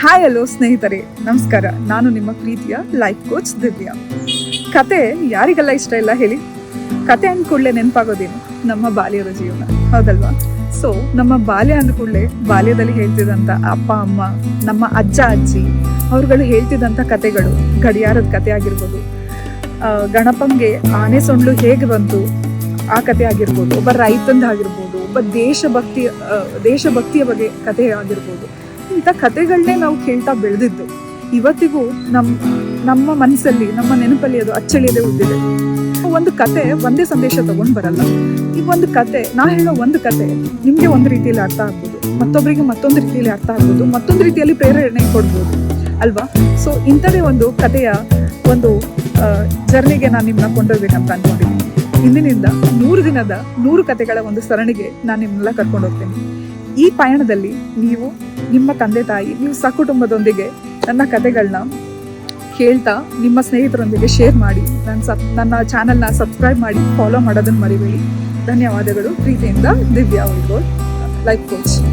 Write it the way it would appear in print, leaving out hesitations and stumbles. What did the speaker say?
Hi hello ಸ್ನೇಹಿತರೆ, ನಮಸ್ಕಾರ. ನಾನು ನಿಮ್ಮ ಪ್ರೀತಿಯ ಲೈಫ್ ಕೋಚ್ ದಿವ್ಯಾ. ಕತೆ ಯಾರಿಗೆಲ್ಲ ಇಷ್ಟ ಇಲ್ಲ ಹೇಳಿ? ಕತೆ ಅಂದ ಕೂಡಲೇ ನೆನಪಾಗೋದೇನು? ನಮ್ಮ ಬಾಲ್ಯದ ಜೀವನ, ಹೌದಲ್ವಾ? ಸೊ ನಮ್ಮ ಬಾಲ್ಯ ಅಂದ ಕೂಡಲೇ ಬಾಲ್ಯದಲ್ಲಿ ಹೇಳ್ತಿದ್ದಂಥ ಅಪ್ಪ ಅಮ್ಮ, ನಮ್ಮ ಅಜ್ಜ ಅಜ್ಜಿ ಅವ್ರುಗಳು ಹೇಳ್ತಿದ್ದಂಥ ಕತೆಗಳು, ಗಡಿಯಾರದ ಕತೆ ಆಗಿರ್ಬೋದು, ಗಣಪಂಗೆ ಆನೆ ಸೊಂಡ್ಲು ಹೇಗೆ ಬಂತು ಆ ಕತೆ ಆಗಿರ್ಬೋದು, ಒಬ್ಬ ರೈತಂದ ಆಗಿರ್ಬೋದು, ಒಬ್ಬ ದೇಶಭಕ್ತಿಯ ಬಗ್ಗೆ ಕತೆ ಆಗಿರ್ಬೋದು. ಇಂಥ ಕತೆಗಳನ್ನೇ ನಾವು ಕೇಳ್ತಾ ಬೆಳೆದಿದ್ದು. ಇವತ್ತಿಗೂ ನಮ್ಮ ಮನಸ್ಸಲ್ಲಿ, ನಮ್ಮ ನೆನಪಲ್ಲಿ ಅದು ಅಚ್ಚಳಿಯದೆ ಉಳಿದಿದೆ. ಒಂದು ಕತೆ ಒಂದೇ ಸಂದೇಶ ತಗೊಂಡು ಬರಲ್ಲ. ಈಗ ಒಂದು ಕತೆ, ನಾ ಹೇಳೋ ಒಂದು ಕತೆ ನಿಮಗೆ ಒಂದು ರೀತಿಯಲ್ಲಿ ಅರ್ಥ ಆಗ್ಬೋದು, ಮತ್ತೊಬ್ಬರಿಗೆ ಮತ್ತೊಂದು ರೀತಿಯಲ್ಲಿ ಅರ್ಥ ಆಗ್ಬೋದು, ಮತ್ತೊಂದು ರೀತಿಯಲ್ಲಿ ಪ್ರೇರಣೆ ಕೊಡ್ಬೋದು ಅಲ್ವಾ? ಸೊ ಇಂಥದೇ ಒಂದು ಕತೆಯ ಒಂದು ಜರ್ನಿಗೆ ನಾನು ನಿಮ್ಮನ್ನ ಕೊಂಡೋಗ್ಬೇಕಂತ ಅನ್ಕೊಂಡಿದ್ದೀನಿ. ಇಂದಿನಿಂದ 100 ದಿನದ 100 ಕತೆಗಳ ಒಂದು ಸರಣಿಗೆ ನಾನು ನಿಮ್ಮನ್ನೆಲ್ಲ ಕರ್ಕೊಂಡು ಹೋಗ್ತೇನೆ. ಈ ಪಯಣದಲ್ಲಿ ನೀವು, ನಿಮ್ಮ ತಂದೆ ತಾಯಿ, ನೀವು ಸಕುಟುಂಬದೊಂದಿಗೆ ನನ್ನ ಕತೆಗಳನ್ನ ಕೇಳ್ತಾ ನಿಮ್ಮ ಸ್ನೇಹಿತರೊಂದಿಗೆ ಶೇರ್ ಮಾಡಿ, ನನ್ನ ಚಾನಲ್ನ ಸಬ್ಸ್ಕ್ರೈಬ್ ಮಾಡಿ, ಫಾಲೋ ಮಾಡೋದನ್ನು ಮರಿಬೇಡಿ. ಧನ್ಯವಾದಗಳು. ಪ್ರೀತಿಯಿಂದ ದಿವ್ಯಾ, ಲೈಫ್ ಕೋಚ್.